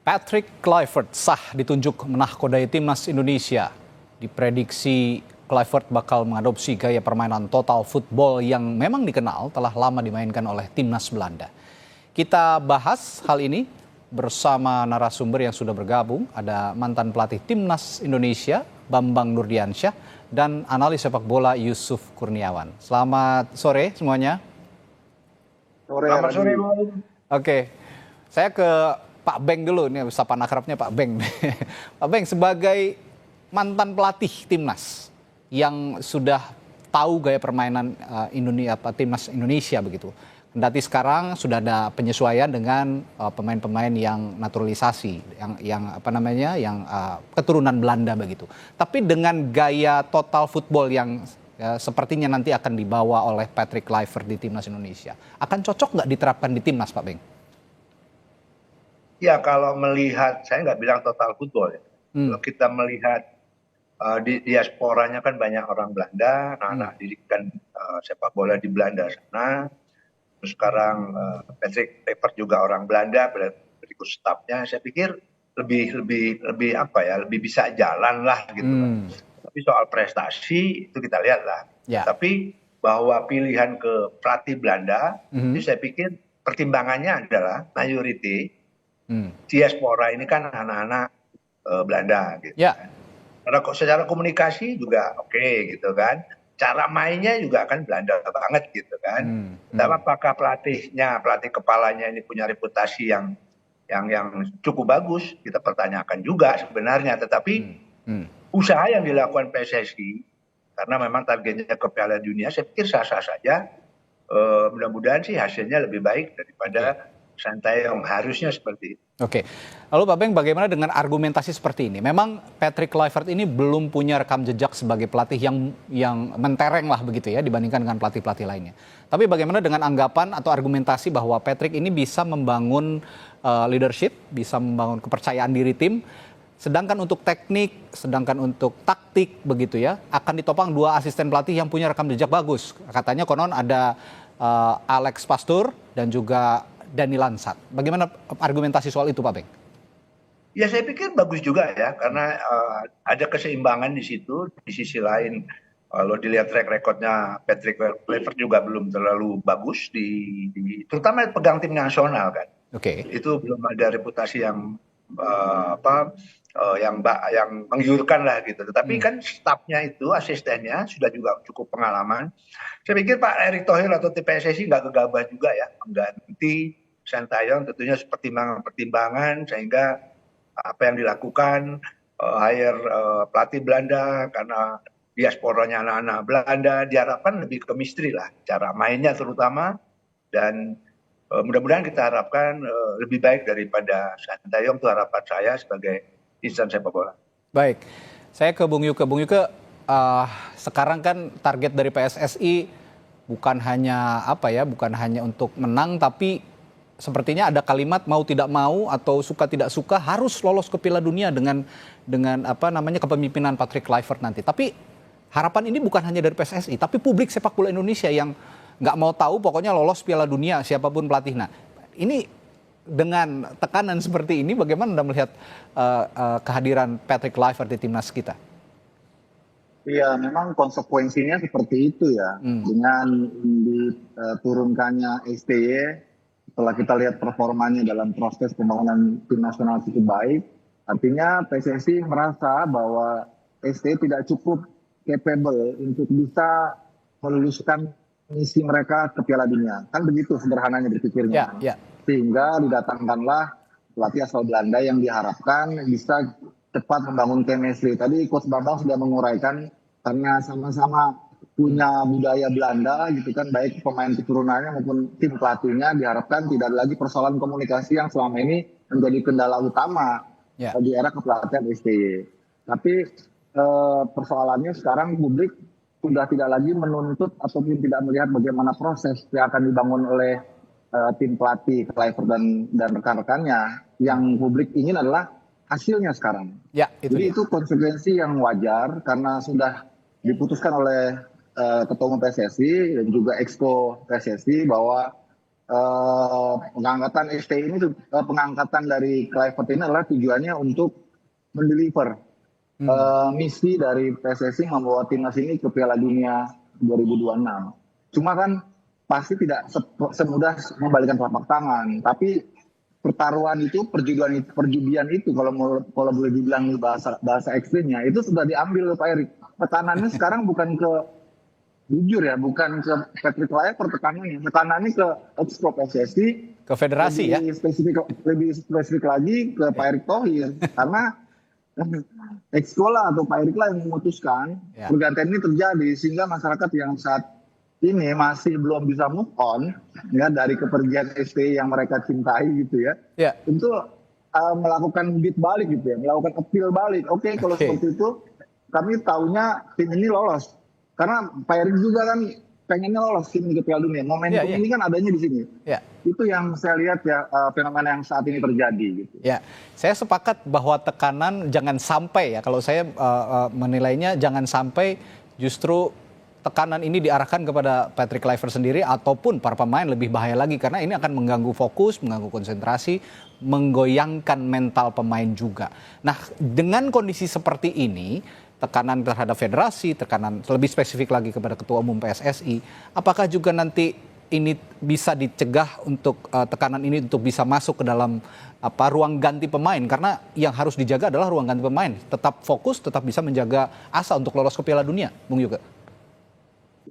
Patrick Kluivert sah ditunjuk menahkodai timnas Indonesia. Diprediksi Kluivert bakal mengadopsi gaya permainan total football yang memang dikenal telah lama dimainkan oleh timnas Belanda. Kita bahas hal ini bersama narasumber yang sudah bergabung. Ada mantan pelatih timnas Indonesia Bambang Nurdiansyah dan analis sepak bola Yusuf Kurniawan. Selamat sore semuanya. Selamat sore. Oke, saya ke Pak Beng dulu, ini sapa akrabnya Pak Beng. Pak Beng, sebagai mantan pelatih timnas yang sudah tahu gaya permainan timnas Indonesia begitu. Kendati sekarang sudah ada penyesuaian dengan pemain-pemain yang naturalisasi, yang keturunan Belanda begitu. Tapi dengan gaya total football yang sepertinya nanti akan dibawa oleh Patrick Kluivert di timnas Indonesia, akan cocok nggak diterapkan di timnas, Pak Beng? Ya, kalau melihat, saya nggak bilang total football ya. Kalau kita melihat di diasporanya kan banyak orang Belanda, anak-anak didikan sepak bola di Belanda sana. Terus sekarang Patrick Kluivert juga orang Belanda, berikut stafnya. Saya pikir lebih bisa jalan lah gitu kan. Tapi soal prestasi itu kita lihat lah. Ya. Tapi bahwa pilihan ke pelatih Belanda, itu saya pikir pertimbangannya adalah mayoriti diaspora ini kan anak-anak Belanda gitu. Ya. Karena secara komunikasi juga oke gitu kan. Cara mainnya juga kan Belanda banget gitu kan. Tapi apakah pelatih kepalanya ini punya reputasi yang cukup bagus, kita pertanyakan juga sebenarnya. Tetapi usaha yang dilakukan PSSI karena memang targetnya ke Piala Dunia, saya pikir sah-sah saja. Mudah-mudahan sih hasilnya lebih baik daripada Sintayong, harusnya seperti itu. Oke, lalu Pak Beng, bagaimana dengan argumentasi seperti ini? Memang Patrick Kluivert ini belum punya rekam jejak sebagai pelatih yang mentereng lah begitu ya dibandingkan dengan pelatih-pelatih lainnya. Tapi bagaimana dengan anggapan atau argumentasi bahwa Patrick ini bisa membangun leadership, bisa membangun kepercayaan diri tim, sedangkan untuk teknik, sedangkan untuk taktik begitu ya, akan ditopang dua asisten pelatih yang punya rekam jejak bagus. Katanya konon ada Alex Pastoor dan juga Dani Lansat. Bagaimana argumentasi soal itu, Pak Beng? Ya, saya pikir bagus juga ya, karena ada keseimbangan di situ. Di sisi lain, kalau dilihat track recordnya Patrick Kluivert juga belum terlalu bagus, terutama pegang tim nasional kan. Oke. Itu belum ada reputasi yang yang menggiurkan lah gitu. Tetapi kan stafnya itu, asistennya sudah juga cukup pengalaman. Saya pikir Pak Erick Thohir atau PSSI nggak gegabah juga ya mengganti Sintayong, tentunya pertimbangan sehingga apa yang dilakukan hire pelatih Belanda karena diasporanya anak-anak Belanda, diharapkan lebih chemistry lah cara mainnya terutama, dan mudah-mudahan kita harapkan lebih baik daripada Sintayong, itu harapan saya sebagai insan sepak bola. Baik, saya ke Bung Yuke. Bung Yuke, sekarang kan target dari PSSI bukan hanya untuk menang, tapi sepertinya ada kalimat mau tidak mau atau suka tidak suka harus lolos ke Piala Dunia dengan kepemimpinan Patrick Kluivert nanti. Tapi harapan ini bukan hanya dari PSSI, tapi publik sepak bola Indonesia yang nggak mau tahu, pokoknya lolos Piala Dunia siapapun pelatih. Nah, ini dengan tekanan seperti ini, bagaimana Anda melihat kehadiran Patrick Kluivert di timnas kita? Iya, memang konsekuensinya seperti itu ya. Dengan diturunkannya STY, setelah kita lihat performanya dalam proses pembangunan tim nasional cukup baik, artinya PSSI merasa bahwa STY tidak cukup capable untuk bisa meluluskan misi mereka ke Piala Dunia. Kan begitu sederhananya berpikirnya. Ya. Sehingga didatangkanlah pelatih asal Belanda yang diharapkan bisa cepat membangun chemistry. Tadi Coach Bambang sudah menguraikan karena sama-sama punya budaya Belanda gitu kan, baik pemain keturunannya maupun tim pelatihnya, diharapkan tidak ada lagi persoalan komunikasi yang selama ini menjadi kendala utama di era kepelatihan STY. Tapi persoalannya sekarang publik sudah tidak lagi menuntut ataupun tidak melihat bagaimana proses yang akan dibangun oleh tim pelatih Kluivert dan rekan-rekannya. Yang publik ingin adalah hasilnya sekarang. Jadi itu konsekuensi yang wajar karena sudah diputuskan oleh Ketua Umum PSSI dan juga Exco PSSI bahwa pengangkatan ST ini pengangkatan dari Kluivert ini adalah tujuannya untuk mendeliver misi dari PSSI membawa timnas ini ke Piala Dunia 2026. Cuma kan pasti tidak semudah membalikan telapak tangan, tapi pertaruhan itu, perjudian itu kalau boleh dibilang bahasa ekstrimnya itu sudah diambil oleh Pak Erik. Tekanannya sekarang bukan ke jujur ya, bukan ke Patrick Kluivert tekanannya ke Exco PSSI, Ke federasi ya. lebih spesifik lagi ke Pak Erick Thohir karena Exco lah atau Pak Erick lah yang memutuskan pergantian ini terjadi sehingga masyarakat yang saat ini masih belum bisa move on ya dari kepergian ST yang mereka cintai gitu ya. Tentu melakukan bid balik gitu ya, melakukan appeal balik. Oke, kalau seperti itu kami taunya tim ini lolos. Karena Pak Erick juga kan pengennya lolos tim ke Piala Dunia. Momentum ini kan adanya di sini. Itu yang saya lihat ya fenomena yang saat ini terjadi gitu. Ya, saya sepakat bahwa tekanan jangan sampai ya, kalau saya menilainya jangan sampai justru tekanan ini diarahkan kepada Patrick Kluivert sendiri ataupun para pemain, lebih bahaya lagi karena ini akan mengganggu fokus, mengganggu konsentrasi, menggoyangkan mental pemain juga. Nah, dengan kondisi seperti ini, tekanan terhadap federasi, tekanan lebih spesifik lagi kepada Ketua Umum PSSI, apakah juga nanti ini bisa dicegah untuk tekanan ini untuk bisa masuk ke dalam ruang ganti pemain, karena yang harus dijaga adalah ruang ganti pemain, tetap fokus, tetap bisa menjaga asa untuk lolos ke Piala Dunia, Bung Yuke.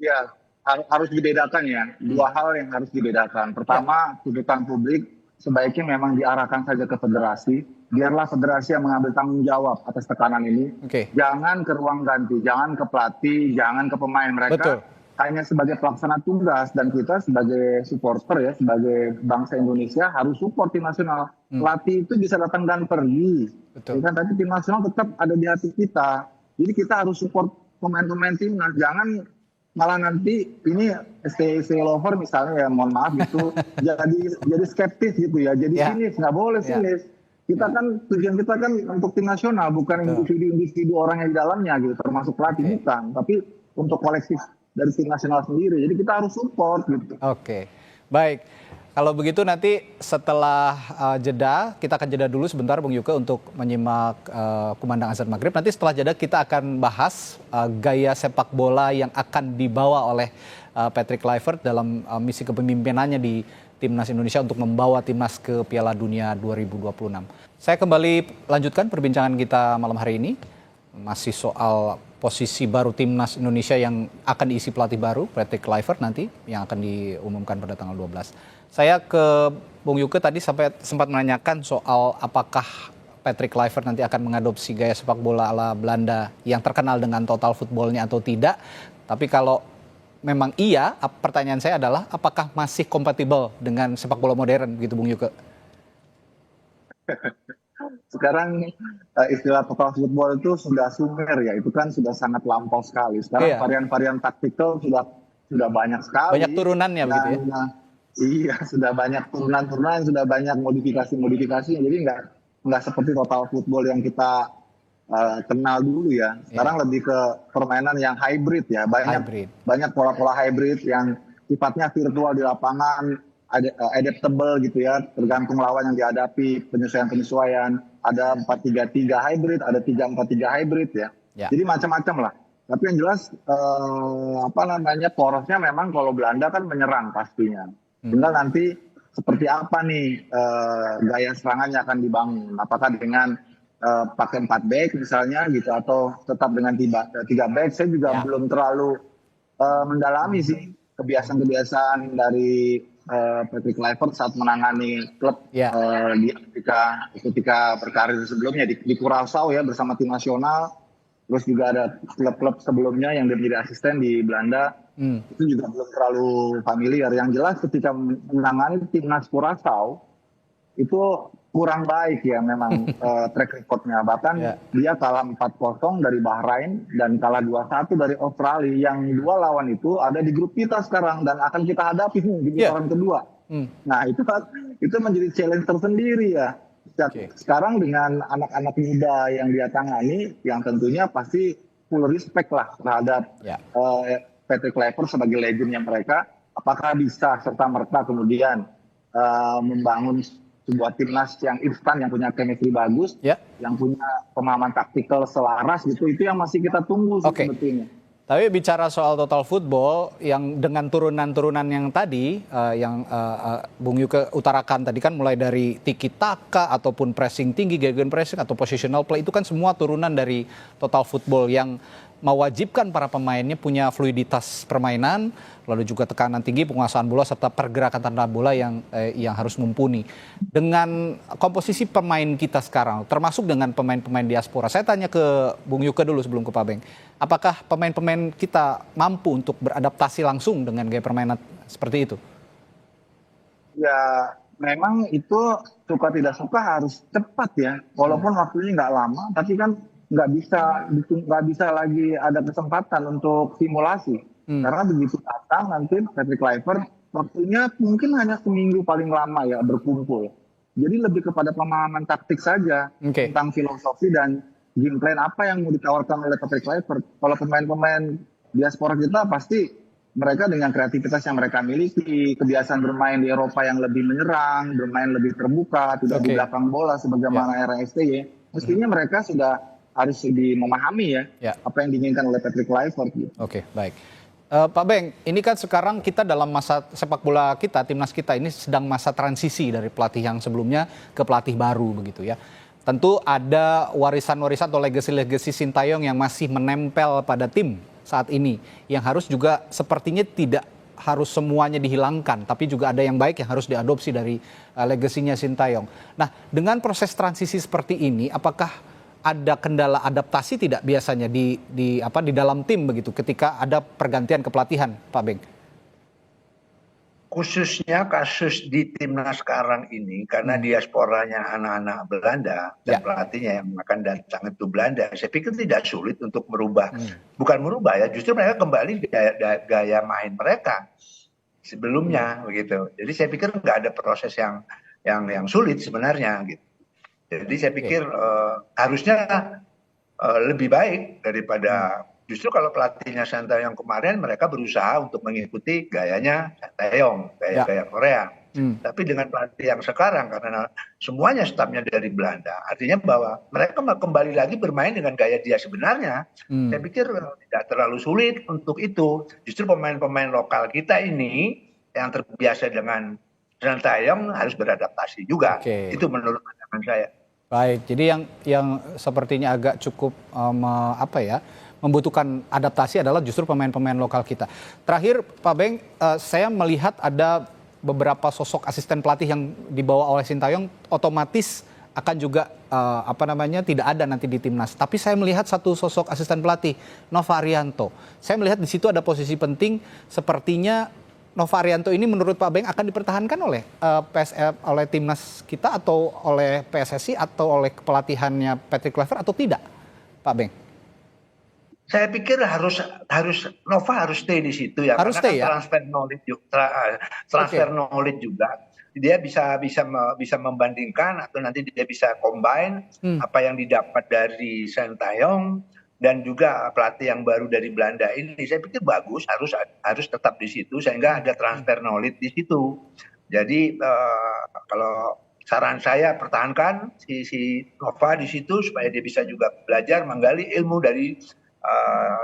Ya, harus dibedakan ya. Dua hal yang harus dibedakan. Pertama, tuntutan publik sebaiknya memang diarahkan saja ke federasi. Biarlah federasi yang mengambil tanggung jawab atas tekanan ini. Jangan ke ruang ganti, jangan ke pelatih, jangan ke pemain. Mereka hanya sebagai pelaksana tugas dan kita sebagai supporter ya, sebagai bangsa Indonesia harus support tim nasional. Pelatih itu bisa datang dan pergi. Kan tapi tim nasional tetap ada di hati kita. Jadi kita harus support pemain-pemain timnas. Jangan malah nanti ini stay lover misalnya ya, mohon maaf gitu, jadi skeptis gitu ya, jadi sinis, nggak boleh sinis. Kita kan tujuan kita kan untuk tim nasional, bukan individu orang yang di dalamnya gitu, termasuk pelatih bukan, tapi untuk kolektif dari tim nasional sendiri. Jadi kita harus support gitu. Baik. Kalau begitu nanti setelah jeda, kita akan jeda dulu sebentar Bung Yuke untuk menyimak kumandang azan maghrib. Nanti setelah jeda kita akan bahas gaya sepak bola yang akan dibawa oleh Patrick Kluivert dalam misi kepemimpinannya di Timnas Indonesia untuk membawa Timnas ke Piala Dunia 2026. Saya kembali lanjutkan perbincangan kita malam hari ini. Masih soal posisi baru Timnas Indonesia yang akan diisi pelatih baru, Patrick Kluivert nanti, yang akan diumumkan pada tanggal 12. Saya ke Bung Yuke tadi sempat menanyakan soal apakah Patrick Kluivert nanti akan mengadopsi gaya sepak bola ala Belanda yang terkenal dengan total footballnya atau tidak. Tapi kalau memang iya, pertanyaan saya adalah apakah masih kompatibel dengan sepak bola modern gitu Bung Yuke? Sekarang istilah total football itu sudah sumir ya, itu kan sudah sangat lampau sekali. Sekarang varian-varian taktikal sudah banyak sekali. Banyak turunannya begitu ya? Iya, sudah banyak turunan-turunan, sudah banyak modifikasi-modifikasi. Jadi nggak seperti total football yang kita kenal dulu ya. Sekarang lebih ke permainan yang hybrid ya. Banyak pola-pola hybrid yang sifatnya virtual di lapangan, adaptable gitu ya. Tergantung lawan yang dihadapi, penyesuaian-penyesuaian. Ada 4-3-3 hybrid, ada 3-4-3 hybrid ya. Jadi macam-macam lah. Tapi yang jelas porosnya memang kalau Belanda kan menyerang pastinya. Tinggal nanti seperti apa nih gaya serangannya akan dibangun. Apakah dengan pakai 4 back misalnya gitu atau tetap dengan 3 back. Saya juga belum terlalu mendalami sih kebiasaan-kebiasaan dari Patrick Kluivert saat menangani klub di Amerika ketika berkarir sebelumnya di Curaçao ya bersama tim nasional. Terus juga ada klub-klub sebelumnya yang dia menjadi asisten di Belanda. Itu juga belum terlalu familiar. Yang jelas ketika menangani timnas Curaçao itu kurang baik ya memang track recordnya. Bahkan dia kalah 4-0 dari Bahrain dan kalah 2-1 dari Australia. Yang dua lawan itu ada di grup kita sekarang dan akan kita hadapi di putaran kedua. Nah itu menjadi challenge tersendiri ya. Sekarang dengan anak-anak muda yang dia tangani, yang tentunya pasti full respect lah terhadap Patrick Kluivert sebagai legendnya mereka. apakah bisa serta-merta kemudian membangun sebuah timnas yang instan, yang punya chemistry bagus, yang punya pemahaman taktikal selaras gitu, itu yang masih kita tunggu sebetulnya. Tapi bicara soal total football yang dengan turunan-turunan yang tadi yang Bung Yuke utarakan tadi kan, mulai dari tiki taka ataupun pressing tinggi, gegen pressing atau positional play, itu kan semua turunan dari total football yang mewajibkan para pemainnya punya fluiditas permainan, lalu juga tekanan tinggi, penguasaan bola serta pergerakan tanda bola yang harus mumpuni. Dengan komposisi pemain kita sekarang, termasuk dengan pemain-pemain diaspora, saya tanya ke Bung Yuke dulu sebelum ke Pak Beng. Apakah pemain-pemain kita mampu untuk beradaptasi langsung dengan gaya permainan seperti itu? Ya, memang itu suka tidak suka harus cepat ya. Walaupun waktunya nggak lama, tapi kan nggak bisa lagi ada kesempatan untuk simulasi. Karena begitu datang nanti Patrick Kluivert, waktunya mungkin hanya seminggu paling lama ya berkumpul. Jadi lebih kepada pemahaman taktik saja tentang filosofi dan game plan apa yang mau ditawarkan oleh Patrick Kluivert. Kalau pemain-pemain diaspora kita pasti mereka dengan kreativitas yang mereka miliki, kebiasaan bermain di Eropa yang lebih menyerang, bermain lebih terbuka, tidak di belakang bola sebagaimana era STY, mestinya mereka sudah harus lebih memahami apa yang diinginkan oleh Patrick Kluivert. Gitu. Oke, baik. Pak Beng, ini kan sekarang kita dalam masa sepak bola kita, timnas kita ini sedang masa transisi dari pelatih yang sebelumnya ke pelatih baru begitu ya. Tentu ada warisan-warisan atau legacy-legacy Sintayong yang masih menempel pada tim saat ini, yang harus juga sepertinya tidak harus semuanya dihilangkan, tapi juga ada yang baik yang harus diadopsi dari legasinya Sintayong. Nah, dengan proses transisi seperti ini, apakah ada kendala adaptasi tidak biasanya di dalam tim begitu ketika ada pergantian kepelatihan, Pak Beng? Khususnya kasus di timnas sekarang ini karena diasporanya anak-anak Belanda dan pelatihnya yang akan datang itu Belanda, saya pikir tidak sulit untuk merubah, bukan merubah ya, justru mereka kembali gaya main mereka sebelumnya begitu. Jadi saya pikir nggak ada proses yang sulit sebenarnya gitu. Jadi saya pikir harusnya lebih baik daripada justru kalau pelatihnya Sintayong kemarin mereka berusaha untuk mengikuti gayanya Sintayong, gaya Korea. Tapi dengan pelatih yang sekarang karena semuanya stafnya dari Belanda, artinya bahwa mereka kembali lagi bermain dengan gaya dia sebenarnya. Saya pikir tidak terlalu sulit untuk itu. Justru pemain-pemain lokal kita ini yang terbiasa dengan Sintayong harus beradaptasi juga. Itu menurut pandangan saya. Baik, jadi yang sepertinya agak cukup membutuhkan adaptasi adalah justru pemain-pemain lokal kita. Terakhir, Pak Beng, saya melihat ada beberapa sosok asisten pelatih yang dibawa oleh Sintayong, otomatis akan juga tidak ada nanti di timnas. Tapi saya melihat satu sosok asisten pelatih, Nova Arianto. Saya melihat di situ ada posisi penting, sepertinya Nova Arianto ini menurut Pak Beng akan dipertahankan oleh oleh timnas kita atau oleh PSSI atau oleh kepelatihannya Patrick Kluivert atau tidak, Pak Beng? Saya pikir Nova harus stay di situ ya, harus karena stay, transfer knowledge juga. Dia bisa membandingkan atau nanti dia bisa combine apa yang didapat dari Sintayong dan juga pelatih yang baru dari Belanda ini. Saya pikir bagus, harus tetap di situ sehingga ada transfer knowledge di situ. Jadi kalau saran saya pertahankan si Nova di situ supaya dia bisa juga belajar menggali ilmu dari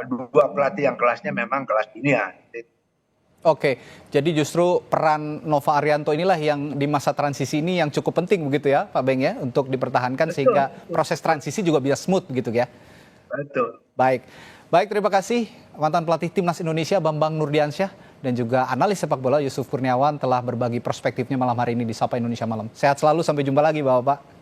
dua pelatih yang kelasnya memang kelas dunia. Oke, jadi justru peran Nova Arianto inilah yang di masa transisi ini yang cukup penting begitu ya, Pak Beng ya, untuk dipertahankan sehingga proses transisi juga bisa smooth gitu ya. Betul. Baik, terima kasih mantan pelatih Timnas Indonesia Bambang Nurdiansyah dan juga analis sepak bola Yusuf Kurniawan telah berbagi perspektifnya malam hari ini di Sapa Indonesia Malam. Sehat selalu, sampai jumpa lagi Bapak-Bapak.